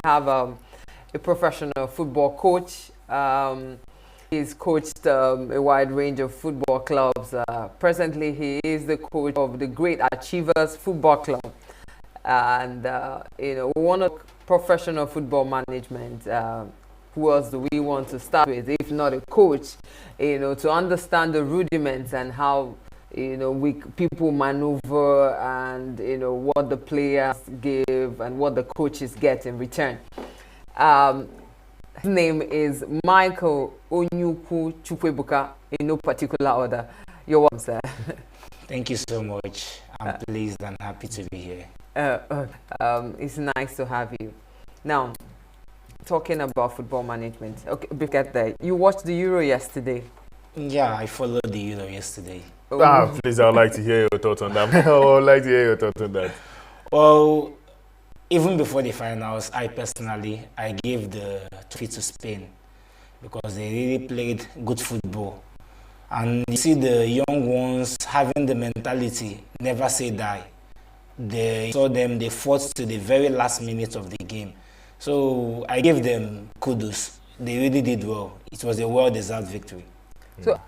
have a professional football coach. He's coached a wide range of football clubs. Presently, he is the coach of the Great Achievers Football Club, and one of professional football management. Who else do we want to start with, if not a coach? To understand the rudiments and how we people maneuver, and what the players give and what the coaches get in return. His name is Michael Onyuku Chukwebuka, in no particular order. You're welcome, sir. Thank you so much. I'm pleased and happy to be here. It's nice to have you. Now, talking about football management. Okay, get there. You watched the Euro yesterday. Yeah, I followed the Euro yesterday. Please, I would like to hear your thoughts on that. I would like to hear your thoughts on that. Well, even before the finals, I gave the trophy to Spain because they really played good football. And you see the young ones having the mentality, never say die. They fought to the very last minute of the game. So I gave them kudos. They really did well. It was a well-deserved victory.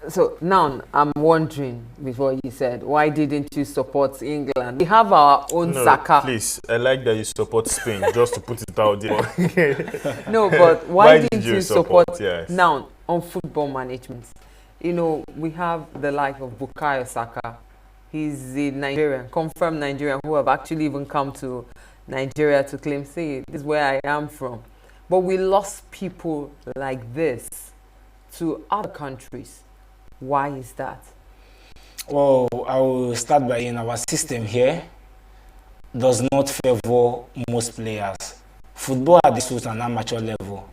So now I'm wondering, before you said, why didn't you support England? We have our own Saka. Please, I like that you support Spain, just to put it out there. No, but why didn't you support yes. Now on football management? We have the like of Bukayo Saka. He's a Nigerian, confirmed Nigerian, who have actually even come to Nigeria to claim, see, this is where I am from. But we lost people like this to other countries. Why is that? Well, I will start by saying our system here does not favor most players. Football at this and amateur level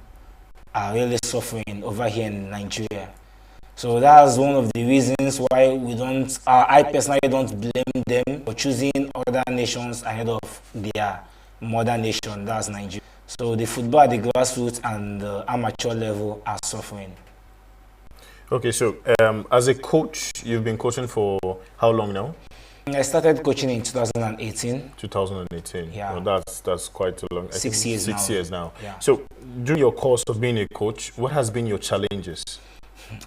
are really suffering over here in Nigeria. So that's one of the reasons why I personally don't blame them for choosing other nations ahead of their mother nation, that's Nigeria. So the football at the grassroots and the amateur level are suffering. Okay, so as a coach, you've been coaching for how long now? I started coaching in 2018. 2018. Yeah. Well, that's quite a long. 6 years. 6 years now. Yeah. So during your course of being a coach, what has been your challenges?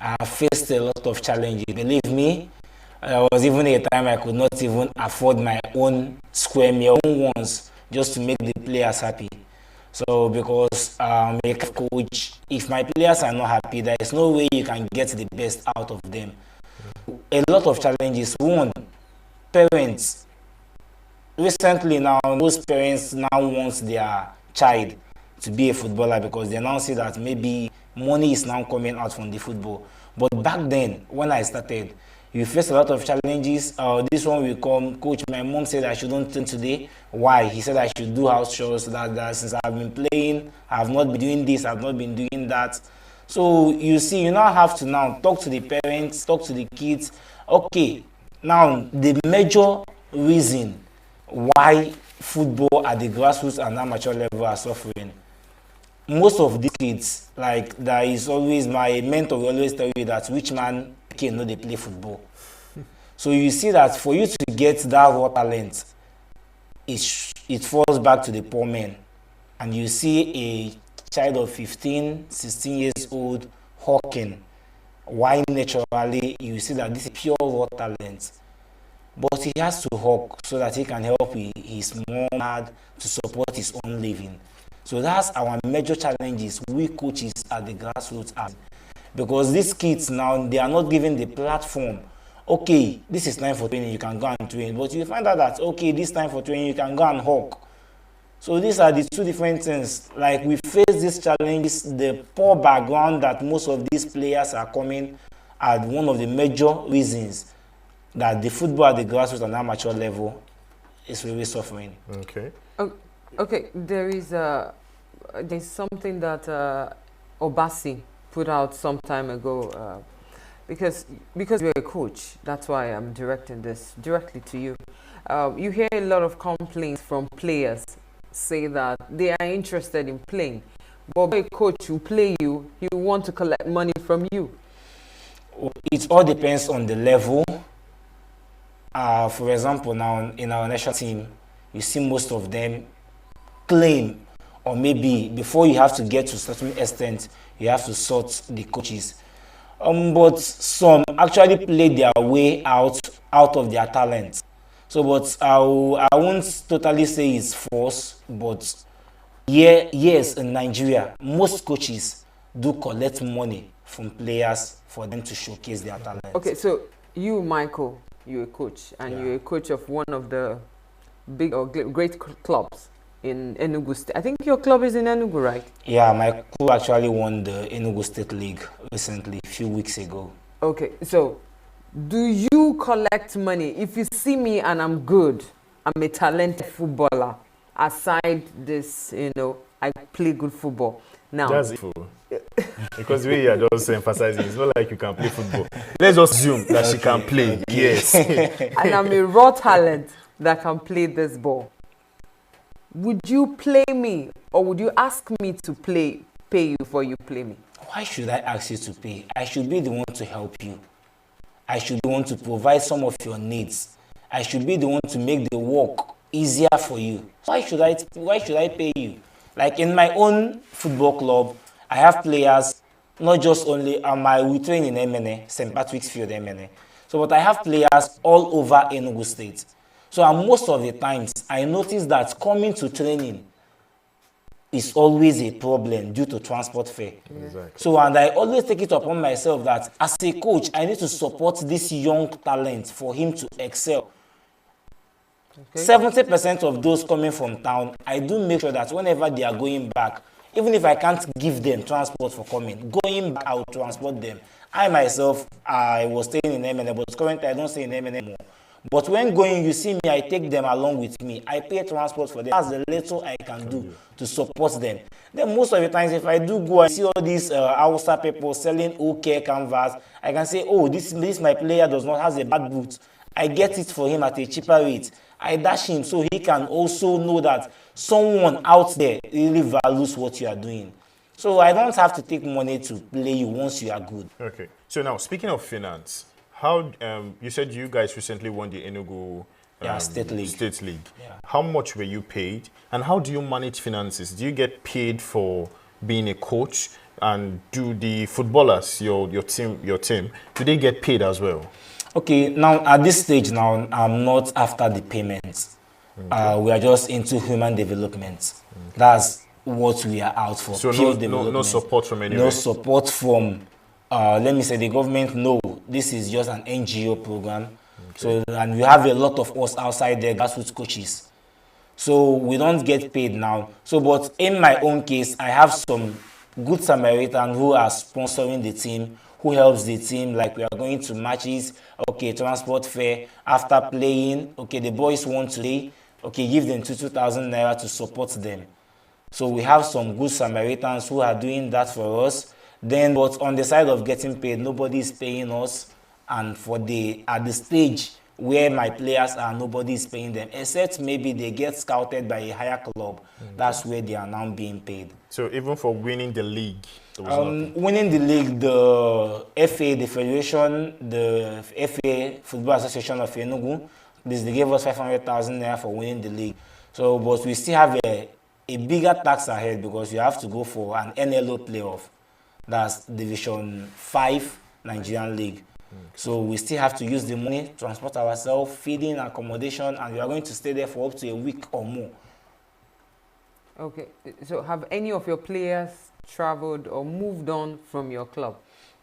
I faced a lot of challenges. Believe me, there was even a time I could not even afford my own square meal, own ones, just to make the players happy. So because I'm a coach, if my players are not happy, there is no way you can get the best out of them. A lot of challenges. One, parents. Recently now, most parents now want their child to be a footballer because they now see that maybe money is now coming out from the football. But back then, when I started, you face a lot of challenges. This one will come, coach, my mom said I shouldn't train today. Why? He said I should do house chores, that since I've been playing, I've not been doing this, I've not been doing that. So you see, you now have to now talk to the parents, talk to the kids. Okay, now the major reason why football at the grassroots and amateur level are suffering. Most of these kids, like there is always, my mentor will always tell you that which man can know they play football. So you see that for you to get that raw talent, it falls back to the poor men. And you see a child of 15, 16 years old hawking. Why naturally you see that this is pure raw talent. But he has to hawk so that he can help his mom to support his own living. So that's our major challenges we coaches at the grassroots have. Because these kids now, they are not given the platform. Okay, this is time for training, you can go and train. But you find out that, okay, this time for training, you can go and hawk. So these are the two different things. Like we face these challenges, the poor background that most of these players are coming are one of the major reasons that the football at the grassroots and amateur level is really suffering. Okay. Okay, there's something that Obasi put out some time ago, because you're a coach. That's why I'm directing this directly to you. You hear a lot of complaints from players say that they are interested in playing, but a coach who play you, he want to collect money from you. It all depends on the level. For example, now in our national team, you see most of them claim, or maybe before you have to get to a certain extent, you have to sort the coaches. But some actually play their way out of their talent. So, but I won't totally say it's false, but yeah, yes, in Nigeria, most coaches do collect money from players for them to showcase their talent. Okay, so you, Michael, you're a coach, and you're a coach of one of the big or great clubs in Enugu State. I think your club is in Enugu, right? Yeah, my club actually won the Enugu State League recently, a few weeks ago. Okay, so do you collect money? If you see me and I'm good, I'm a talented footballer, aside this, I play good football. Now, That's it. Because we are just emphasizing, it's not like you can play football. Let's just assume that she can play. Yes. and I'm a raw talent that can play this ball. Would you play me, or would you ask me to pay you before you play me? Why should I ask you to pay? I should be the one to help you. I should be the one to provide some of your needs. I should be the one to make the work easier for you. Why should I pay you? Like in my own football club, I have players, not just only we train in MNA, St. Patrick's Field MNA. So, but I have players all over Enugu State. So, and most of the times, I notice that coming to training is always a problem due to transport fare. Exactly. So, and I always take it upon myself that as a coach, I need to support this young talent for him to excel. 70% of those coming from town, I do make sure that whenever they are going back, even if I can't give them transport for coming, going back, I will transport them. I myself, I was staying in MNA, but currently I don't stay in MNA anymore. But when going, you see me, I take them along with me. I pay transport for them. That's the little I can do to support them. Then most of the times, if I do go and see all these Hausa people selling OK canvas, I can say, oh, this my player does not have a bad boot. I get it for him at a cheaper rate. I dash him so he can also know that someone out there really values what you are doing. So I don't have to take money to play you once you are good. Okay. So now, speaking of finance, how you said you guys recently won the Enugu State League. Yeah. How much were you paid, and how do you manage finances? Do you get paid for being a coach, and do the footballers, your team, do they get paid as well? Okay, now at this stage now, I'm not after the payments. Okay. We are just into human development. Okay. That's what we are out for. So no support from anywhere? No support from, let me say, the government. No, this is just an NGO program. Okay. So, and we have a lot of us outside there, grassroots coaches. So we don't get paid now. So, but in my own case, I have some good Samaritan who are sponsoring the team, who helps the team, like we are going to matches, okay, transport fare, after playing, okay, the boys want to play, okay, give them 2,000 naira to support them. So we have some good Samaritans who are doing that for us. Then, but on the side of getting paid, nobody is paying us, and at the stage where my players are, nobody is paying them, except maybe they get scouted by a higher club. That's where they are now being paid. So even for winning the league? Winning the league, the FA, the Federation, the FA, Football Association of Enugu, they gave us 500,000 naira for winning the league. So, but we still have a bigger task ahead because you have to go for an NLO playoff. That's Division 5 Nigerian League. So we still have to use the money, transport ourselves, feeding, accommodation, and we are going to stay there for up to a week or more. Okay, so have any of your players traveled or moved on from your club?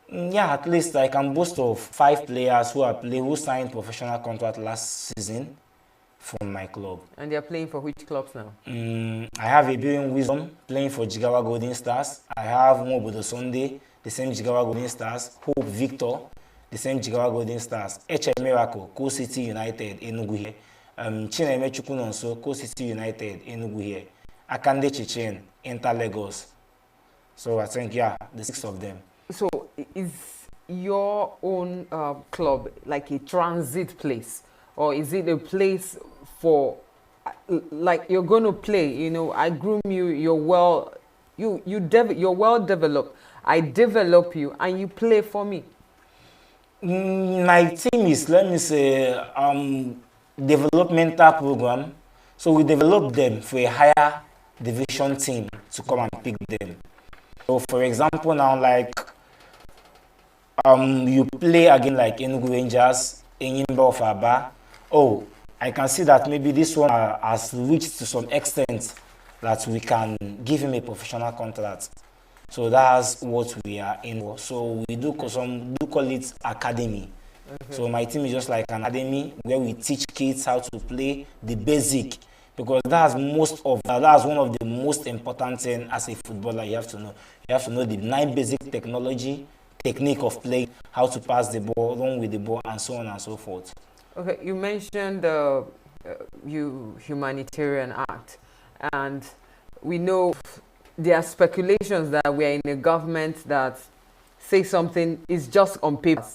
Yeah, at least I can boast of 5 players who signed professional contract last season from my club. And they are playing for which clubs now? I have Iberian Wisdom playing for Jigawa Golden Stars. I have Mobodo Sunday, the same Jigawa Golden Stars. Hope Victor, the same Jigawa Golden Stars. HM Miracle, Co City United, Enugu here. Chineme Chukunonso, Co City United, Enugu here. Akande Chichen, Inter Lagos. So I think, yeah, the 6 of them. So is your own club like a transit place? Or is it a place for, like, you're going to play, I groom you, you're well developed. I develop you and you play for me. My team is, let me say, developmental program. So we develop them for a higher division team to come and pick them. So for example now, like you play again like Enugu Rangers, Enyimba of Aba. Oh, I can see that maybe this one has reached to some extent that we can give him a professional contract. So that's what we are in for. So we do call it academy. So my team is just like an academy where we teach kids how to play the basic, because that's one of the most important things as a footballer you have to know. You have to know the 9 basic technique of play, how to pass the ball, run with the ball, and so on and so forth. Okay, you mentioned the humanitarian act, and we know there are speculations that we are in a government that say something is just on paper.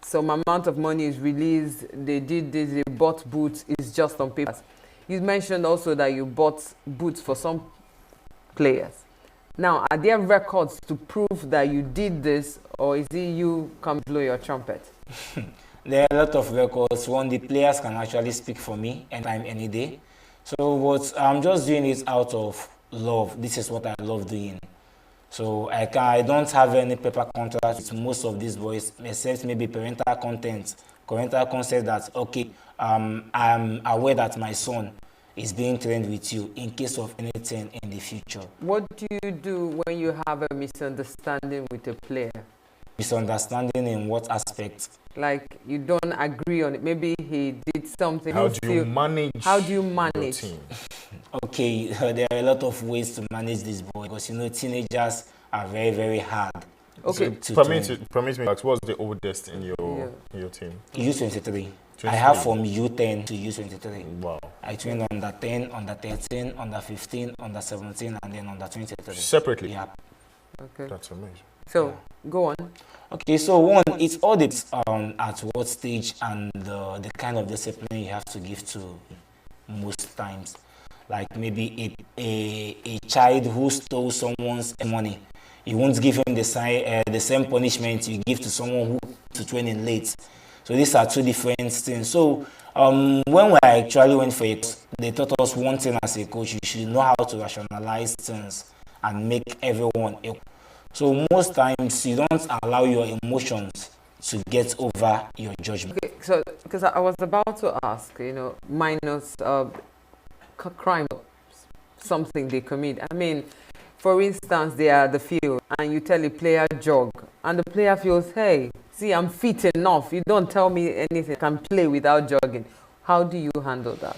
Some amount of money is released, they did this, they bought boots, it's just on paper. You mentioned also that you bought boots for some players. Now, are there records to prove that you did this, or is it you come blow your trumpet? There are a lot of records. One, the players can actually speak for me anytime, any day. So I'm just doing it out of love. This is what I love doing. So I don't have any paper contract with most of these boys, except maybe parental consent that, okay, I'm aware that my son is being trained with you in case of anything in the future. What do you do when you have a misunderstanding with a player? Misunderstanding in what aspect? Like you don't agree on it. Maybe he did something. How do you manage? How do you manage? Your team? Okay, there are a lot of ways to manage this boy, because teenagers are very, very hard. Okay. So permit me. What's the oldest in your team? U23. I have from U10 to U23. Wow. I trained under 10, under 13, under 15, under 17, and then under 23. Separately? Yeah. Okay. That's amazing. So, go on. Okay, so one, it's all depends at what stage and the kind of discipline you have to give to most times. Like maybe a child who stole someone's money, you won't give him the same punishment you give to someone who to training late. So these are 2 different things. So when we actually went for it, they taught us one thing as a coach: you should know how to rationalize things and make everyone equal. So most times you don't allow your emotions to get over your judgment. Okay, so because I was about to ask, minus crime, something they commit. I mean, for instance, they are the field and you tell a player jog, and the player feels, hey, see, I'm fit enough. You don't tell me anything. I can play without jogging. How do you handle that?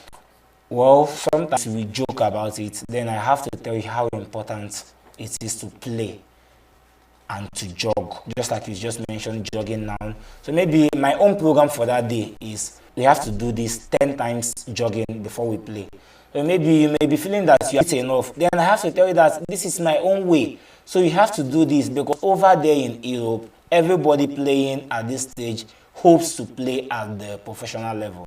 Well, sometimes we joke about it. Then I have to tell you how important it is to play and to jog, just like you just mentioned jogging now. So maybe my own program for that day is we have to do this 10 times jogging before we play. So maybe you may be feeling that you are fit enough. Then I have to tell you that this is my own way. So you have to do this, because over there in Europe, everybody playing at this stage hopes to play at the professional level.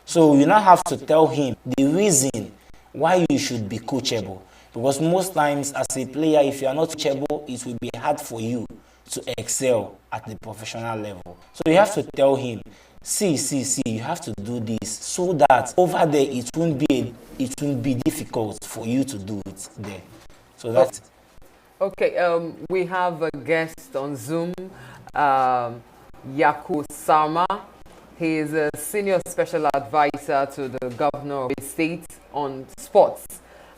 So you now have to tell him the reason why you should be coachable. Because most times as a player, if you are not coachable, it will be hard for you to excel at the professional level. So you have to tell him, see, you have to do this so that over there it won't be difficult for you to do it there. So that's Okay, we have a guest on Zoom, Yaku Sama. He is a senior special advisor to the governor of the state on sports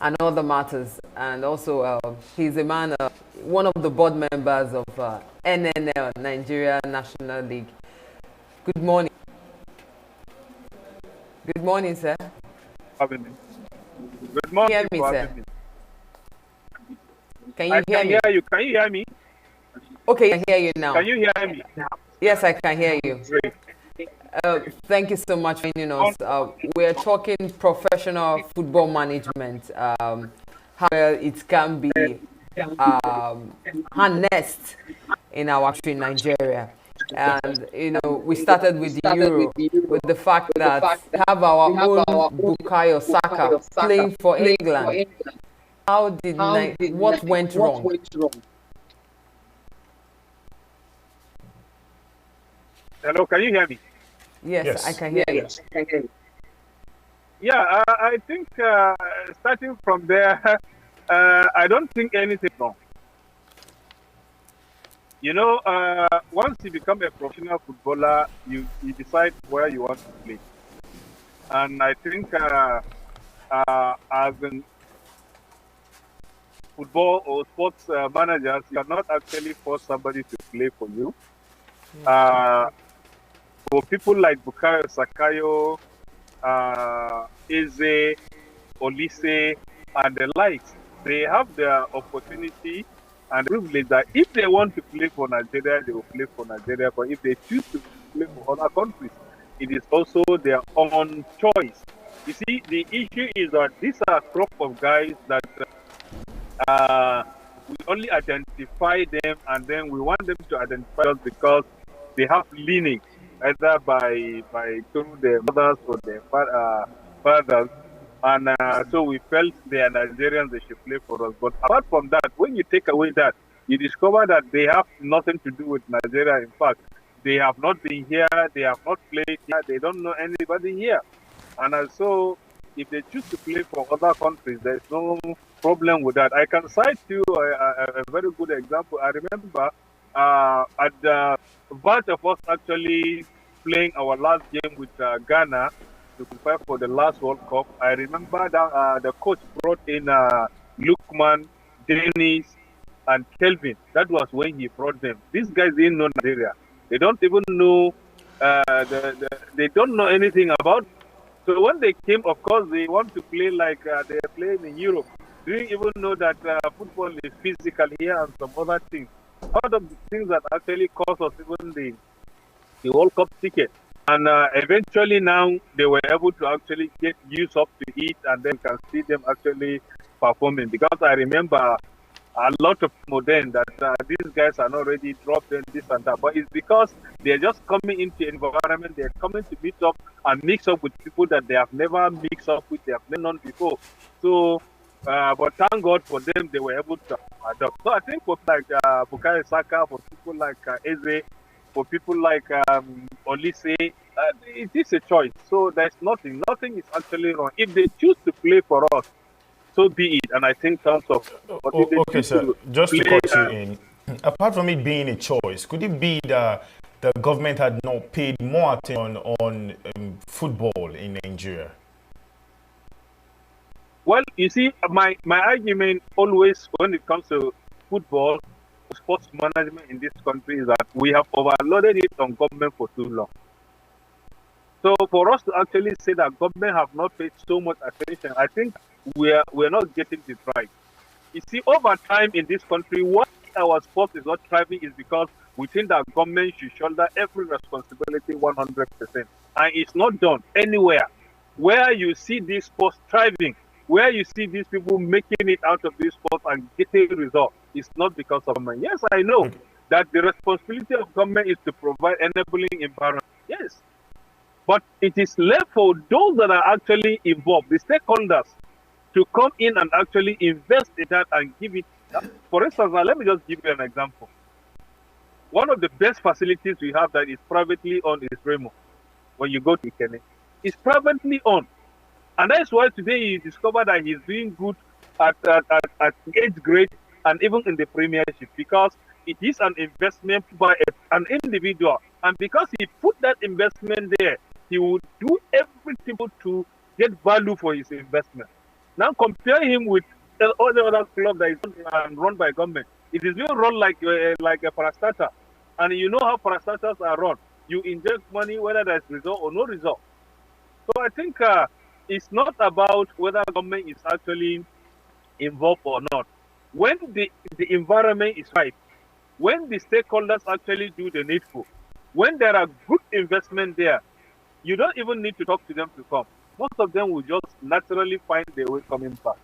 and other matters, and also he's a man, one of the board members of NNL, Nigeria National League. Good morning. Good morning, sir. Having me. Good morning. Hear me, sir. Can you hear me? Hear you. Can you hear me? Okay, I can hear you now. Can you hear me? Yes, I can hear you. Great. Thank you so much for joining us. We're talking professional football management, how it can be harnessed in our country, Nigeria. And, we started with the Euro, with the fact that we have our own Bukayo Saka playing for England. What went wrong? Hello, can you hear me? Yes, I can hear you. Yeah, I think starting from there, I don't think anything wrong. You know, once you become a professional footballer, you decide where you want to play. And I think as in football or sports managers, you cannot actually force somebody to play for you. Uh, for people like Bukayo Sakayo, Eze, Olise, and the likes, they have the opportunity and privilege that if they want to play for Nigeria, they will play for Nigeria. But if they choose to play for other countries, it is also their own choice. You see, the issue is that these are a crop of guys that we only identify them and then we want them to identify us because they have lineage, either by through their mothers or their fathers. And so we felt they are Nigerians, they should play for us. But apart from that, when you take away that, you discover that they have nothing to do with Nigeria. In fact, they have not been here, they have not played here, they don't know anybody here. And so if they choose to play for other countries, there's no problem with that. I can cite you a very good example. I remember at the batch of us actually playing our last game with Ghana to prepare for the last World Cup. I remember that the coach brought in Lukman, Dennis, and Kelvin. That was when he brought them. These guys didn't know Nigeria. They don't even know. They don't know anything about. So when they came, of course, they want to play like they're playing in Europe. They didn't even know that football is physical here and some other things. Part of the things that actually cost us even the World Cup ticket. And eventually now they were able to actually get used up to it and then can see them actually performing. Because I remember a lot of people then that these guys are not ready, drop them, this and that. But it's because they're just coming into environment, they're coming to meet up and mix up with people that they have never mixed up with, they have never known before. So, but thank God for them, they were able to adopt. So I think for like Bukayo Saka, for people like Eze, for people like Olise, it is a choice. So there's nothing is actually wrong. If they choose to play for us, so be it. And I think terms of Okay, sir. Just to cut you in, apart from it being a choice, could it be that the government had not paid more attention on football in Nigeria? Well, you see, my argument always when it comes to football, sports management in this country is that we have overloaded it on government for too long. So for us to actually say that government have not paid so much attention, I think we're not getting it right. You see, over time in this country, why our sport is not thriving is because we think that government should shoulder every responsibility 100%. And it's not done anywhere. Where you see these sports thriving, where you see these people making it out of these sports and getting results, it's not because of government. Yes, I know that the responsibility of government is to provide enabling environment. Yes. But it is left for those that are actually involved, the stakeholders, to come in and actually invest in that and give it. For instance, now let me just give you an example. One of the best facilities we have that is privately owned is Remo. When you go to Kenya, it's privately owned. And that's why today you discover that he's doing good at 8th grade and even in the premiership because it is an investment by an individual. And because he put that investment there, he would do everything to get value for his investment. Now compare him with all the other clubs that is run by government. It is being run like a parastatal. And you know how parastatals are run. You inject money whether there's result or no result. So I think it's not about whether government is actually involved or not. When the environment is right, when the stakeholders actually do the needful, when there are good investment there, you don't even need to talk to them to come. Most of them will just naturally find their way coming back.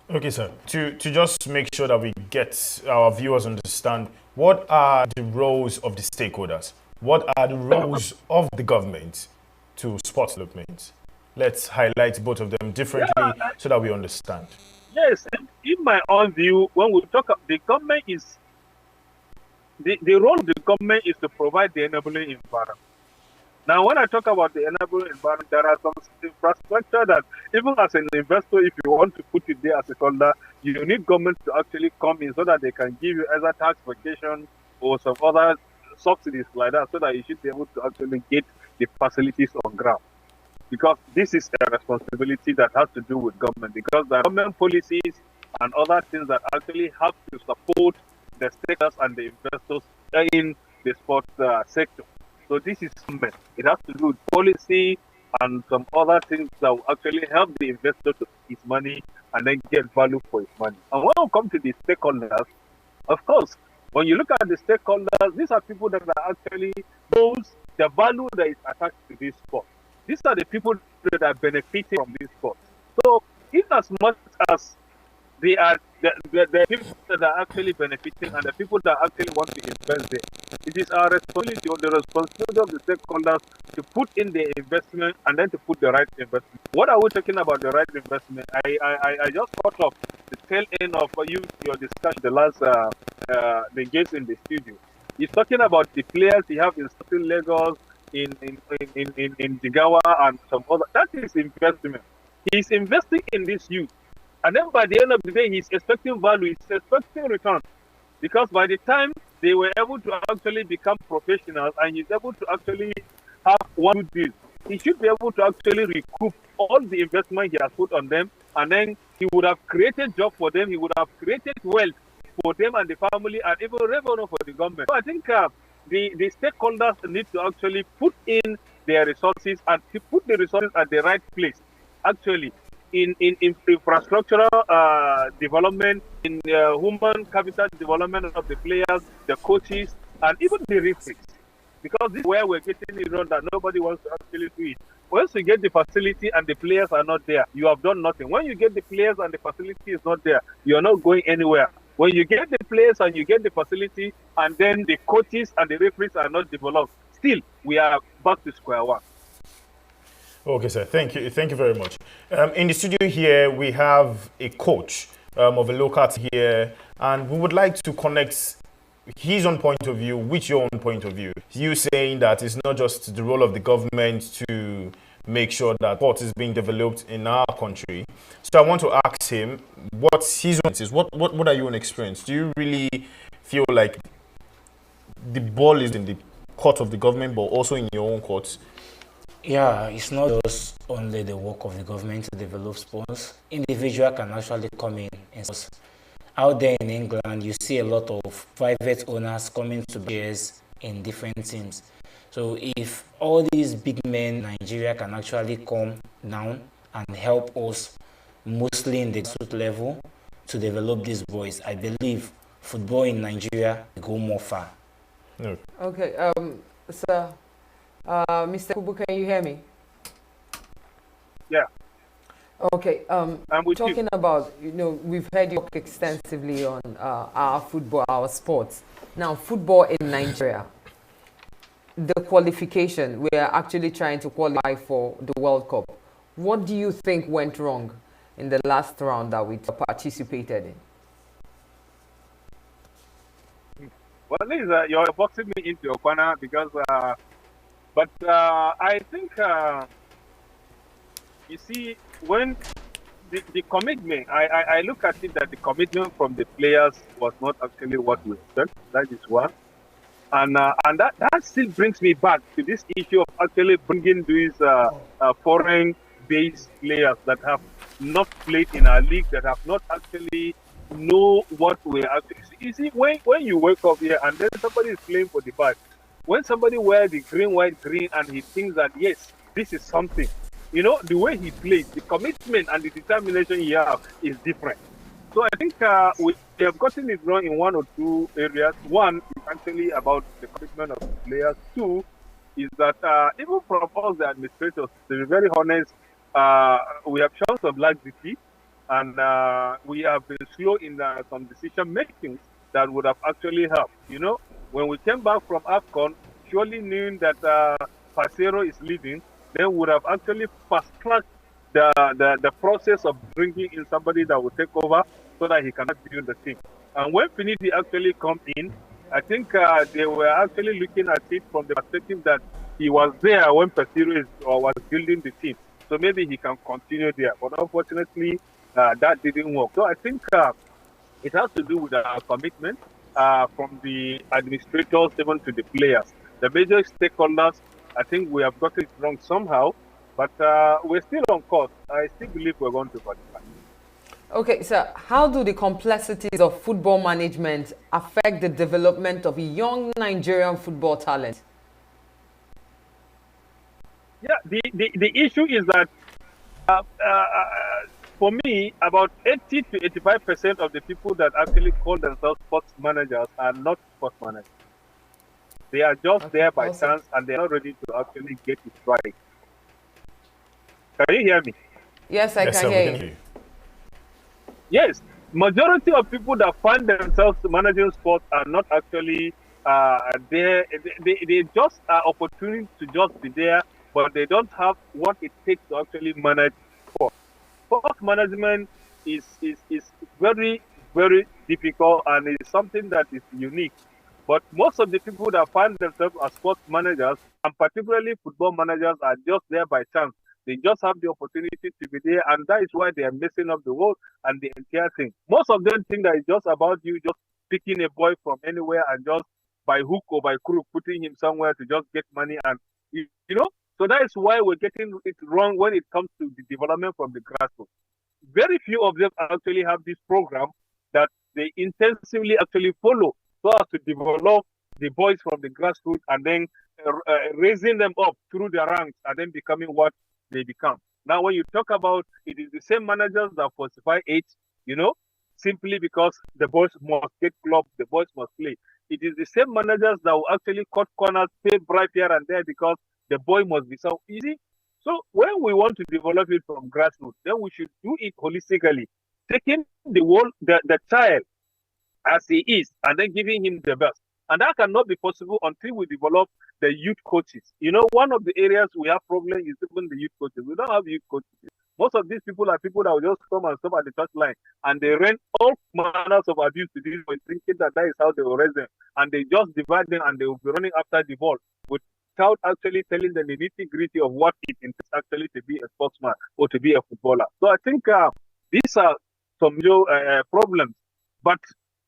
Okay, sir. To just make sure that we get our viewers understand, what are the roles of the stakeholders? What are the roles of the government to sports development? Let's highlight both of them differently so that we understand. Yes, in my own view, when we talk, the government is the role of the government is to provide the enabling environment. Now, when I talk about the enabling environment, there are some infrastructure that even as an investor, if you want to put it there as a holder, You need government to actually come in so that they can give you either tax vacation or some other subsidies like that, so that you should be able to actually get the facilities on ground. Because this is a responsibility that has to do with government, because the government policies and other things that actually have to support the stakeholders and the investors in the sports sector. So this is government. It has to do with policy and some other things that will actually help the investor to get his money and then get value for his money. And when we come to the stakeholders, of course, when you look at the stakeholders, these are people that are actually knows the value that is attached to this sport. These are the people that are benefiting from this sport. So, in as much as they are the people that are actually benefiting and the people that actually want to invest there, it is our responsibility or the responsibility of the stakeholders to put in the investment and then to put the right investment. What are we talking about the right investment? I just thought of the tail end of your discussion the last the guest in the studio. He's talking about the players he have in certain Lagos, in Jigawa and some other. That is investment. He's investing in this youth. And then by the end of the day, he's expecting value, he's expecting return. Because by the time they were able to actually become professionals and he's able to actually have one good deal, he should be able to actually recoup all the investment he has put on them. And then he would have created job for them, he would have created wealth for them and the family and even revenue for the government. So I think the stakeholders need to actually put in their resources and to put the resources at the right place. Actually, in infrastructural development, in human capital development of the players, the coaches, and even the referees. Because this is where we're getting it wrong, that nobody wants to actually do it. Once you get the facility and the players are not there, you have done nothing. When you get the players and the facility is not there, you are not going anywhere. When you get the players and you get the facility and then the coaches and the referees are not developed, still we are back to square one. Okay, sir. Thank you very much. In the studio here, we have a coach of a local team here, and we would like to connect his own point of view with your own point of view. You saying that it's not just the role of the government to make sure that sport is being developed in our country. So I want to ask him what's his own experience. What are your own experience? Do you really feel like the ball is in the court of the government, but also in your own courts? Yeah, it's not just only the work of the government to develop sports. Individual can actually come in and sports. Out there in England, you see a lot of private owners coming to players in different teams. So if all these big men in Nigeria can actually come down and help us, mostly in the grassroots level, to develop these boys, I believe football in Nigeria will go more far. No. Okay, sir. Mr. Kubu, can you hear me? Yeah. Okay. Talking you. about, we've heard you talk extensively on our football, our sports. Now, football in Nigeria, the qualification, we are actually trying to qualify for the World Cup. What do you think went wrong in the last round that we participated in? Well, Liz, you're boxing me into your corner because, I think, you see, when the commitment, I look at it that the commitment from the players was not actually what we expect. That is one. And that still brings me back to this issue of actually bringing these foreign-based players that have not played in our league, that have not actually know what we're actually. You see, when you wake up here and then somebody is playing for the back, when somebody wears the green, white, green, and he thinks that yes, this is something, the way he plays, the commitment and the determination he has is different. So I think we have gotten it wrong in one or two areas. One is actually about the commitment of the players. Two is that even from us, the administrators, to be very honest, we have shown some laxity and we have been slow in some decision making that would have actually helped. When we came back from AFCON, surely knowing that Pasero is leading, they would have actually fast-tracked the process of bringing in somebody that will take over so that he can build the team. And when Finidi actually come in, I think they were actually looking at it from the perspective that he was there when Pasero was building the team. So maybe he can continue there. But unfortunately, that didn't work. So I think it has to do with our commitment from the administrators even to the players. The major stakeholders, I think we have got it wrong somehow, but we're still on course. I still believe we're going to qualify. Okay, so how do the complexities of football management affect the development of young Nigerian football talent? Yeah, the issue is that for me, about 80 to 85% of the people that actually call themselves sports managers are not sports managers. They are just Okay, there by awesome. chance and they're not ready to actually get it right. Can you hear me? Yes, I Yes, can sir, we hear can you. hear you. Yes, majority of people that find themselves managing sports are not actually there. They just are opportunity to just be there, but they don't have what it takes to actually manage sport. Sport management is very, very difficult and is something that is unique. But most of the people that find themselves as sports managers, and particularly football managers, are just there by chance. They just have the opportunity to be there, and that is why they are messing up the world and the entire thing. Most of them think that it's just about you just picking a boy from anywhere and just by hook or by crook putting him somewhere to just get money and you know. So that is why we're getting it wrong when it comes to the development from the grassroots. Very few of them actually have this program that they intensively actually follow so as to develop the boys from the grassroots and then raising them up through their ranks and then becoming what they become. Now, when you talk about it is the same managers that falsify age, you know, simply because the boys must get club, the boys must play. It is the same managers that will actually cut corners, pay bribe here and there because the boy must be so easy. So when we want to develop it from grassroots, then we should do it holistically, taking the child as he is, and then giving him the best. And that cannot be possible until we develop the youth coaches. You know, one of the areas we have problem is even the youth coaches. We don't have youth coaches. Most of these people are people that will just come and stop at the touch line and they rent all manners of abuse to these boys, thinking that that is how they will raise them. And they just divide them and they will be running after the ball without actually telling them the nitty gritty of what it entails actually to be a sportsman or to be a footballer. So I think these are some problems. But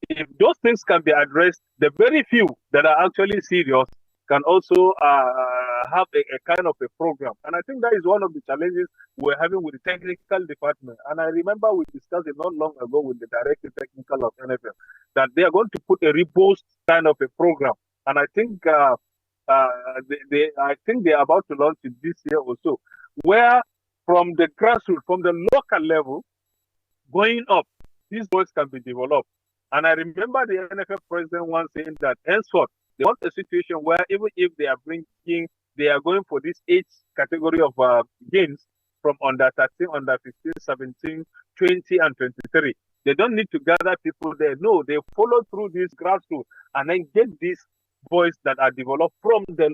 if those things can be addressed, the very few that are actually serious can also have a kind of a program. And I think that is one of the challenges we're having with the technical department. And I remember we discussed it not long ago with the director technical of NFL that they are going to put a robust kind of a program. And I think I think they are about to launch it this year also, where from the grassroots, from the local level, going up, these boys can be developed. And I remember the NFL president once saying that henceforth, they want a situation where even if they are they are going for this age category of games from under 13, under 15, 17, 20, and 23. They don't need to gather people there. No, they follow through this grassroots and then get these boys that are developed from the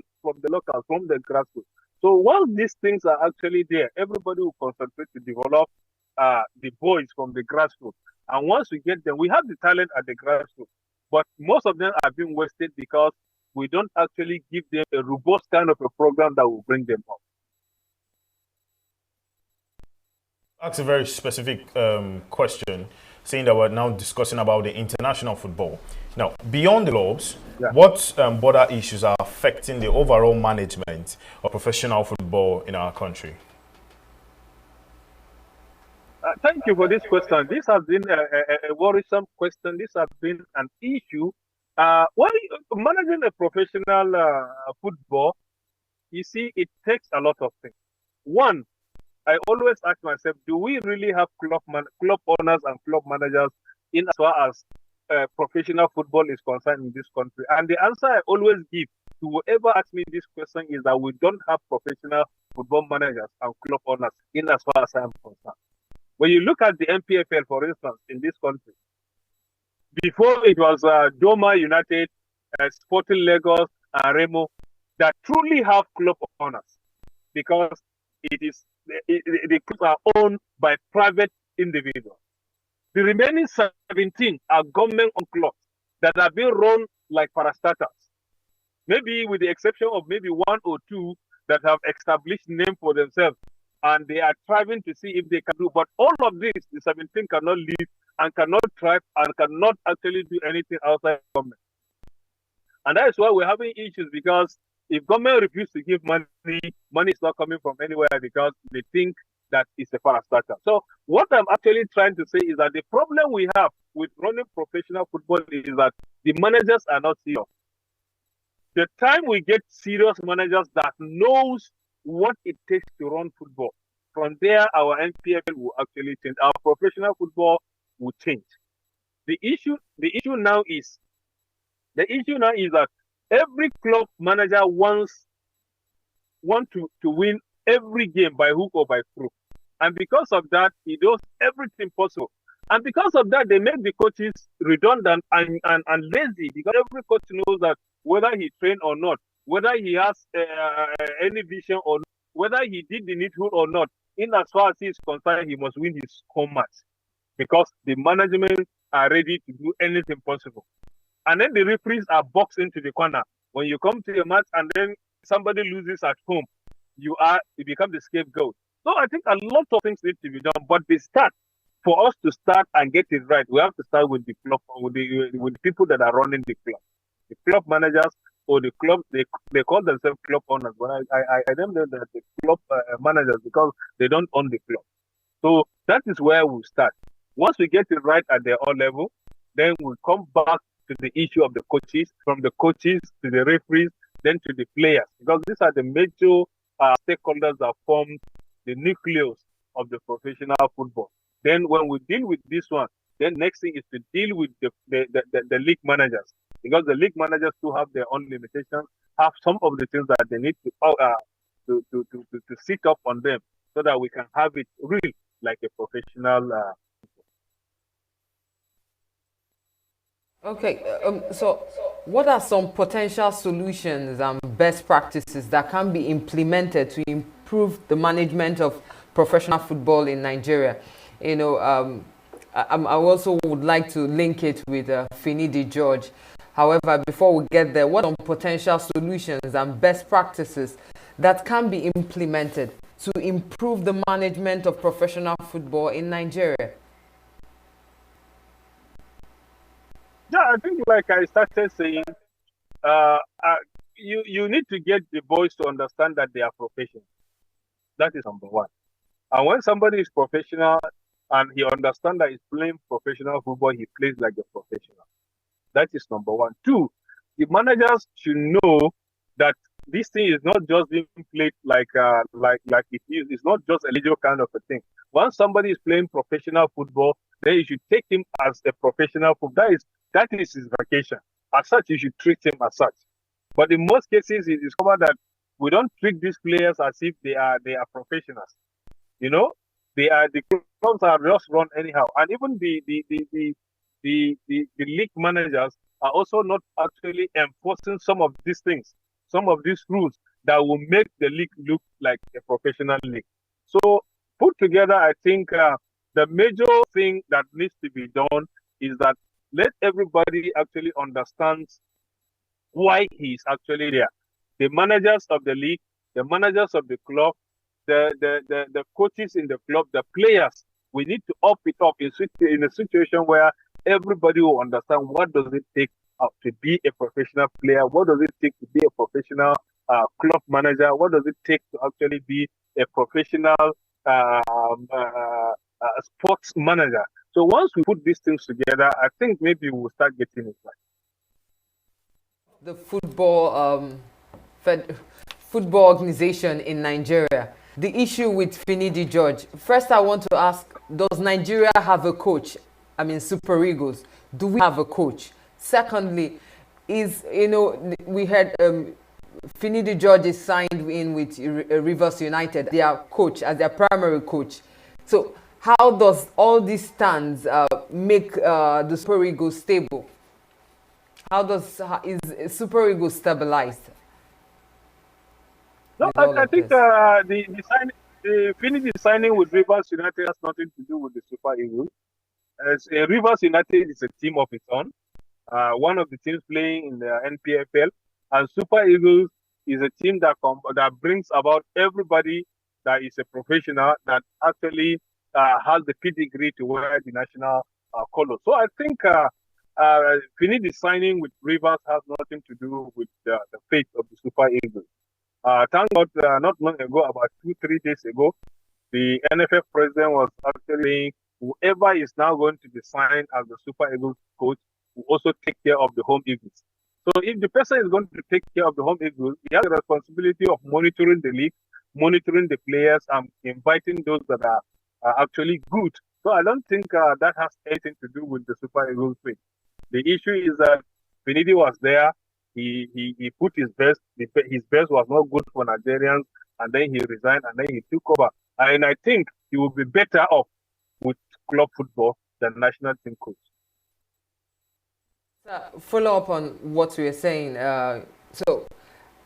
local, from the grassroots. So once these things are actually there, everybody will concentrate to develop the boys from the grassroots. And once we get them, we have the talent at the grassroots, but most of them are being wasted because we don't actually give them a robust kind of a program that will bring them up. That's a very specific question, saying that we're now discussing about the international football. Now, beyond the clubs, Yeah. what border issues are affecting the overall management of professional football in our country? Thank you for this question. This has been a worrisome question. This has been an issue. Well, managing a professional football, you see, it takes a lot of things. One, I always ask myself, do we really have club owners and club managers in as far as professional football is concerned in this country? And the answer I always give to whoever asks me this question is that we don't have professional football managers and club owners in as far as I am concerned. When you look at the MPFL, for instance, in this country, before it was Doma United, Sporting Lagos, and Remo that truly have club owners because the clubs are owned by private individuals. The remaining 17 are government-owned clubs that are being run like parastatals. Maybe with the exception of maybe one or two that have established name for themselves and they are striving to see if they can do. But all of this, the 17 cannot lead and cannot thrive and cannot actually do anything outside government. And that is why we're having issues, because if government refuses to give money, money is not coming from anywhere because they think that it's a parastatal. So what I'm actually trying to say is that the problem we have with running professional football is that the managers are not serious. The time we get serious managers that knows what it takes to run football, from there our NPFL will actually change. Our professional football will change. The issue now is that every club manager want to win every game by hook or by crook. And because of that, he does everything possible. And because of that, they make the coaches redundant and lazy, because every coach knows that whether he trained or not, whether he has any vision or not, whether he did the needful or not, in as far as he is concerned, he must win his home match, because the management are ready to do anything possible. And then the referees are boxed into the corner. When you come to a match and then somebody loses at home, you become the scapegoat. So I think a lot of things need to be done, but for us to start and get it right, we have to start with the club, with the people that are running the club, the club managers, or the club. They call themselves club owners, but I don't know that the club managers, because they don't own the club. So that is where we start. Once we get it right at their own level, then we come back to the issue of the coaches, from the coaches to the referees, then to the players, because these are the major stakeholders that form the nucleus of the professional football. Then when we deal with this one, then next thing is to deal with the league managers, because the league managers too have their own limitations, have some of the things that they need to sit up on them, so that we can have it real like a professional. Okay, so what are some potential solutions and best practices that can be implemented to improve the management of professional football in Nigeria? You know, I also would like to link it with Finidi George. However, before we get there, what are some potential solutions and best practices that can be implemented to improve the management of professional football in Nigeria? Yeah, I think, like I started saying, you need to get the boys to understand that they are professionals. That is number one. And when somebody is professional and he understands that he's playing professional football, he plays like a professional. That is number one. Two, the managers should know that this thing is not just being played like it is. It's not just a leisure kind of a thing. Once somebody is playing professional football, then you should take him as a professional football. That is his vacation. As such, you should treat him as such. But in most cases, you discover that we don't treat these players as if they are professionals. You know, the clubs are just run anyhow, and even the league managers are also not actually enforcing some of these things, some of these rules that will make the league look like a professional league. So put together, I think the major thing that needs to be done is that let everybody actually understand why he is actually there. The managers of the league, the managers of the club, the coaches in the club, the players. We need to up it up in a situation where everybody will understand what does it take to be a professional player, what does it take to be a professional club manager, what does it take to actually be a professional sports manager. So once we put these things together, I think maybe we'll start getting it right. The football organization in Nigeria. The issue with Finidi George. First, I want to ask, does Nigeria have a coach? I mean, Super Eagles. Do we have a coach? Secondly, we heard Finidi George is signed in with Rivers United, their coach, as their primary coach. So how does all these stands make the Super Eagles stable? Is Super Eagles stabilized? No, I think the Finidi signing with Rivers United has nothing to do with the Super Eagles. As Rivers United is a team of its own, one of the teams playing in the NPFL, and Super Eagles is a team that brings about everybody that is a professional that actually has the pedigree to wear the national color. So I think Finidi signing with Rivers has nothing to do with the fate of the Super Eagles. Thank God, not long ago, about 2, 3 days ago, the NFF president was actually saying whoever is now going to be signed as the Super Eagles coach will also take care of the home Eagles. So if the person is going to take care of the home Eagles, he has the responsibility of monitoring the league, monitoring the players, and inviting those that are actually good. So I don't think that has anything to do with the Super Eagles thing. The issue is that Finidi was there. He put his best. His best was not good for Nigerians, and then he resigned, and then he took over. And I think he will be better off with club football than national team coach. Follow up on what we were saying. So,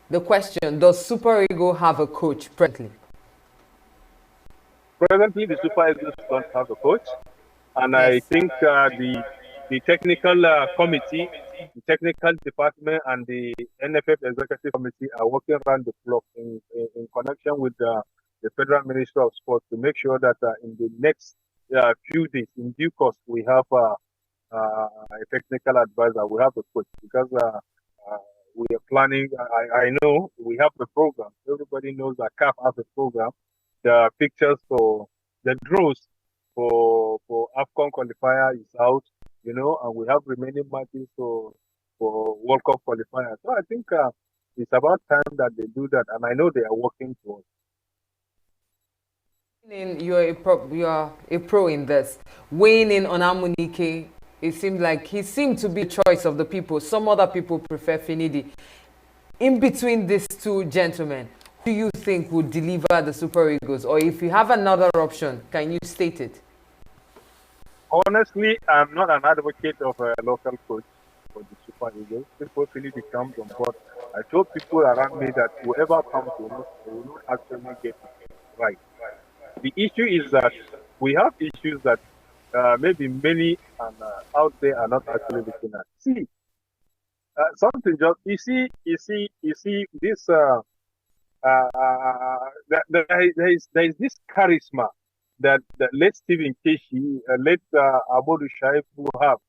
the question: does Super Eagle have a coach presently? Presently, the Super Eagles don't have a coach, and I think the technical committee, the technical department, and the NFF executive committee are working around the clock in connection with the Federal Ministry of Sport to make sure that in the next few days, in due course, we have a technical advisor, we have a coach, because we are planning. I know we have the program. Everybody knows that CAF has a program. The pictures for the draws for AFCON qualifier is out, and we have remaining matches for World Cup qualifier. So I think it's about time that they do that, and I know they are working towards. You're a pro in this. Weighing in on Amunike, it seemed like he seemed to be the choice of the people. Some other people prefer Finidi. In between these two gentlemen, who do you think would deliver the Super Eagles? Or if you have another option, can you state it? Honestly, I'm not an advocate of a local coach for the Super Eagles. Before Finidi comes on board, I told people around me that whoever comes will not actually get it right. The issue is that we have issues that maybe many out there are not actually looking at. See, something just you see this. There is this charisma that late Stephen Keshi, late Abodu Shaif will have,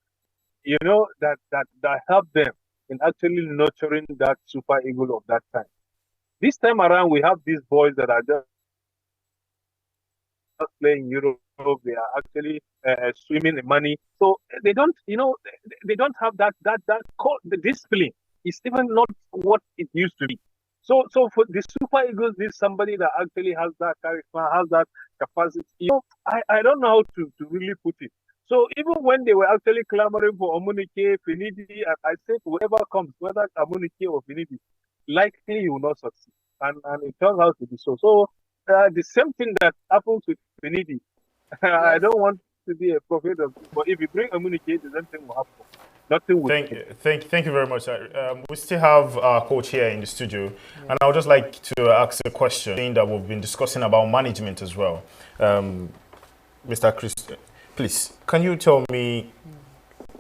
that help them in actually nurturing that Super Eagle of that time. This time around, we have these boys that are just playing Europe. They are actually swimming in money, so they don't, they don't have the discipline. It's even not what it used to be. So for the Super Eagles, this somebody that actually has that charisma, has that capacity. I don't know how to really put it. So even when they were actually clamoring for Omunike, Finidi, I said whoever comes, whether Omunike or Finidi, likely you will not succeed. And it turns out to be so. So the same thing that happens with Finidi. I don't want to be a prophet of, but if you bring Omunike, the same thing will happen. Nothing will. Thank you very much, sir. We still have our coach here in the studio, and I would just like to ask a question that we've been discussing about management as well. Mr. Chris, please, can you tell me,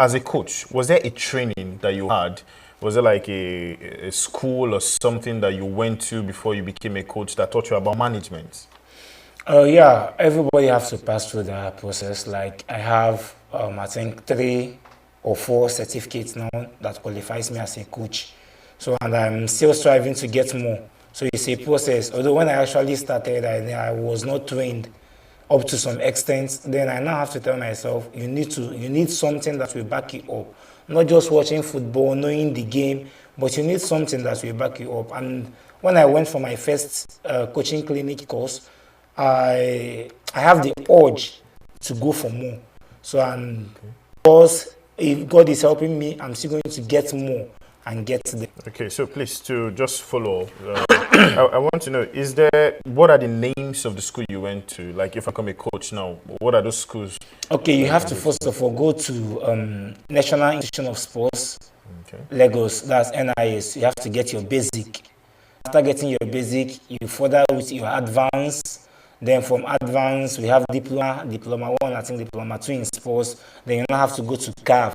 as a coach, was there a training that you had? Was it like a school or something that you went to before you became a coach that taught you about management? Yeah, everybody has to pass through that process. Like I have, I think 3 or 4 certificates now that qualifies me as a coach. So, and I'm still striving to get more. So it's a process. Although when I actually started, I was not trained up to some extent. Then I now have to tell myself, you need something that will back you up. Not just watching football, knowing the game, but you need something that will back you up. And when I went for my first coaching clinic course, I have the urge to go for more. So, and because if God is helping me, I'm still going to get more and get there. Okay, so please, to just follow, I want to know, what are the names of the school you went to? Like, if I become a coach now, what are those schools? Okay, you have to first of all go to National Institution of Sports, Lagos, that's NIS. You have to get your basic. After getting your basic, you further with your advanced. Then from advanced, we have diploma 1, I think diploma 2 in sports. Then you now have to go to CAF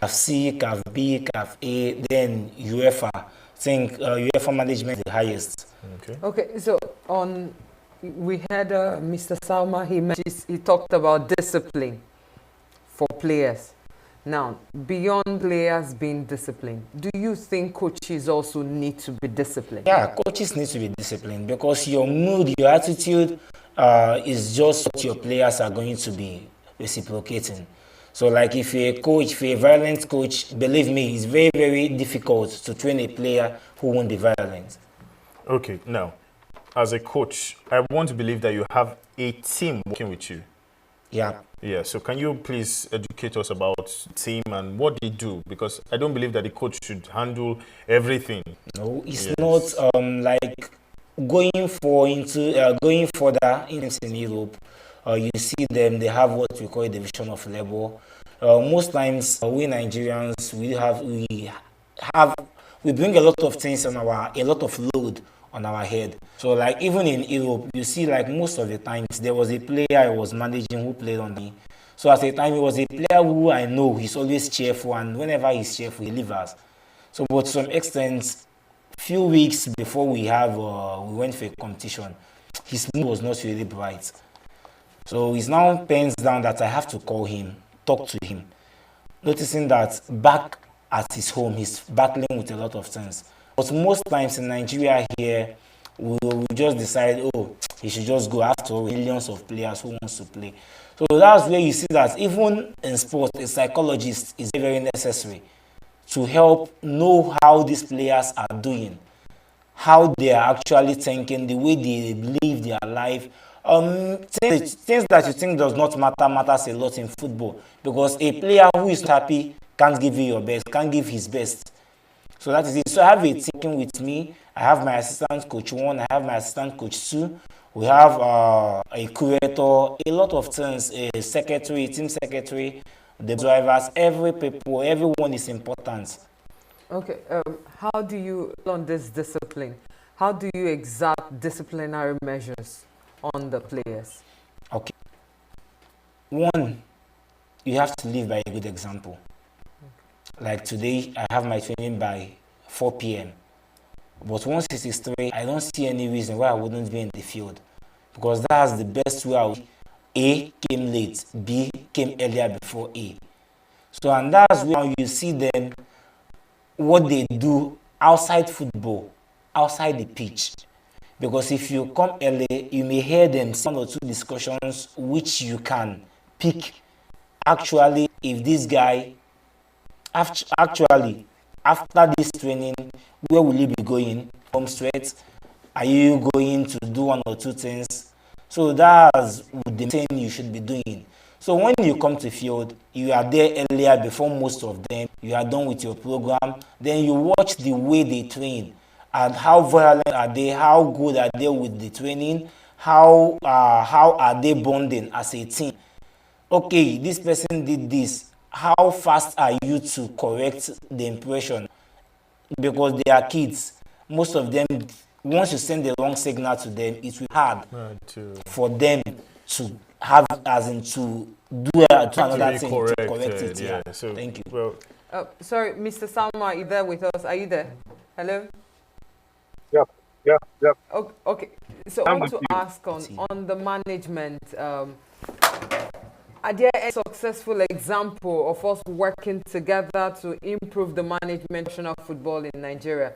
C, CAF B, CAF A, then UEFA. I think UEFA management is the highest. Okay, so on We had Mr. Salma. He talked about discipline for players. Now, beyond players being disciplined, do you think coaches also need to be disciplined? Yeah, coaches need to be disciplined because your mood, your attitude is just what your players are going to be reciprocating. So, like if you're a coach, if you're a violent coach, believe me, it's very, very difficult to train a player who won't be violent. Okay, now, as a coach, I want to believe that you have a team working with you. Yeah. Yeah, so can you please educate us about team and what they do? Because I don't believe that the coach should handle everything. No, it's Yes. not like going further in Europe. You see them; they have what we call a division of labor. Most times, we Nigerians we bring a lot of things on a lot of load on our head. So like even in Europe, you see like most of the times there was a player I was managing who played on me. So at the time he was a player who I know he's always cheerful, and whenever he's cheerful he delivers. So but to some extent, few weeks before we went for a competition, his mood was not really bright. So he's now pens down that I have to call him, talk to him, noticing that back at his home he's battling with a lot of things. But most times in Nigeria here, we just decide, oh, he should just go. After all, millions of players who wants to play. So that's where you see that even in sport, a psychologist is very necessary to help know how these players are doing, how they are actually thinking, the way they live their life. Things that you think does not matter matters a lot in football, because a player who is happy can't give you your best, can't give his best. So that is it. So I have a team with me. I have my assistant coach 1, I have my assistant coach 2. We have a curator, a lot of things, a secretary, team secretary, the drivers, everyone is important. Okay, how do you on this discipline? How do you exert disciplinary measures on the players? Okay. One, you have to live by a good example. Like today, I have my training by 4 p.m. But once it is 3, I don't see any reason why I wouldn't be in the field. Because that's the best way A came late, B came earlier before A. So, and that's where you see them, what they do outside football, outside the pitch. Because if you come early, you may hear them say 1 or 2 discussions which you can pick. Actually, if this guy, actually, after this training, where will you be going? Home straight? Are you going to do 1 or 2 things? So that's the thing you should be doing. So when you come to field, you are there earlier before most of them. You are done with your program. Then you watch the way they train and how violent are they, how good are they with the training, how are they bonding as a team. Okay, this person did this. How fast are you to correct the impression? Because they are kids. Most of them, once you send the wrong signal to them, it will be hard for them to have, as in to do another thing to correct it. Yeah. So, thank you. Well, Sorry, Mr. Salma, are you there with us? Are you there? Hello? Yeah. Okay. So I I'm want with to you. ask on the management. Are there any successful example of us working together to improve the management of professional football in Nigeria?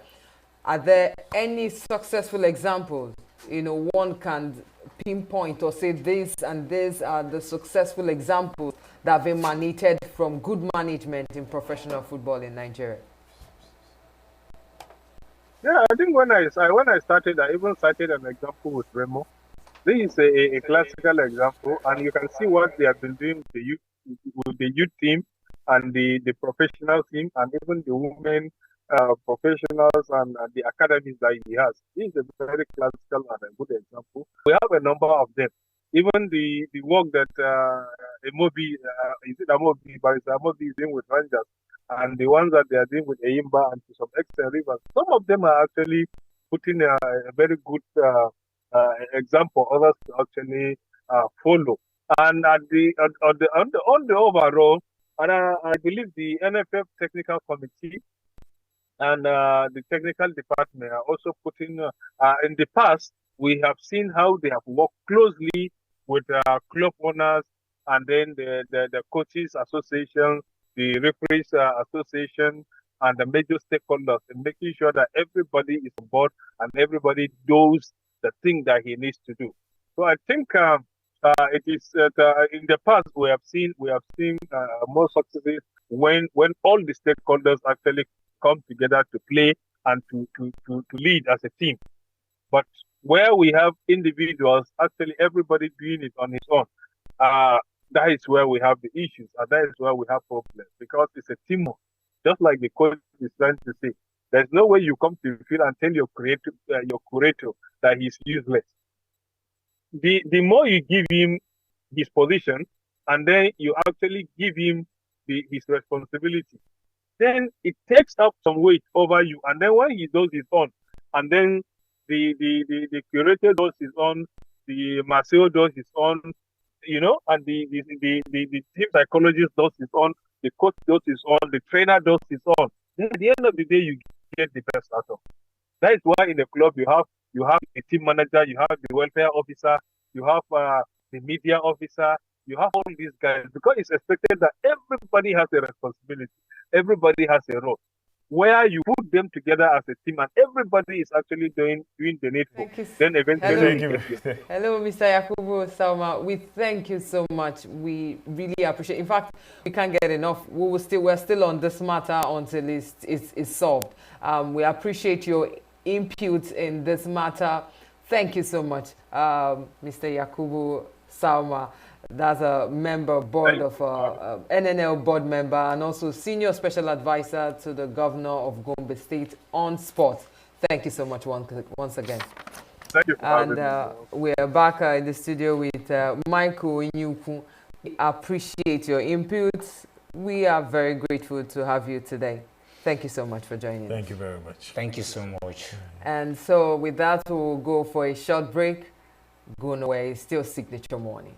Are there any successful examples? One can pinpoint or say this and this are the successful examples that have emanated from good management in professional football in Nigeria. Yeah, I think when I started, I even cited an example with Remo. This is a classical example, and you can see what they have been doing with the youth team and the professional team, and even the women professionals and the academies that he has. This is a very classical and a good example. We have a number of them. Even the work that Amobi, is it Amobi, but it's Amobi is doing with Rangers, and the ones that they are doing with Eyimba and to some extent Rivers. Some of them are actually putting a very good example others to actually follow. And on the overall, and I believe the NFF technical committee and the technical department are also putting in the past We have seen how they have worked closely with club owners and then the coaches association, the referees association, and the major stakeholders in making sure that everybody is on board and everybody does the thing that he needs to do. So I think it is in the past we have seen more successes when all the stakeholders actually come together to play and to lead as a team. But where we have individuals, actually everybody doing it on his own, uh, that is where we have the issues, and that is where we have problems because it's a teamwork. Just like the coach is trying to say, there's no way you come to the field and tell your curator that he's useless. The more you give him his position, and then you actually give him his responsibility, then it takes up some weight over you. And then when he does his own, and then the curator does his own, the Marcel does his own, and the team psychologist does his own, the coach does his own, the trainer does his own. Then at the end of the day, you get the best out of it. That is why in the club you have a team manager, you have the welfare officer, you have the media officer, you have all these guys because it's expected that everybody has a responsibility, everybody has a role. Where you put them together as a team and everybody is actually doing the needful, Thank you. then eventually Hello. Thank you you. get there. Hello, Mr. Yakubu Salma. We thank you so much. We really appreciate. In fact, we can't get enough. We're still on this matter until it's solved. We appreciate your input in this matter. Thank you so much, Mr. Yakubu Salma. That's a member board of NNL board member and also senior special advisor to the governor of Gombe State on sports. Thank you so much once again. Thank you for having And me. we're back in the studio with Michael Inyuku. We appreciate your inputs. We are very grateful to have you today. Thank you so much for joining us. Thank you very much. Thank you so much. And so with that, we'll go for a short break. Go nowhere, it's still Signature Morning.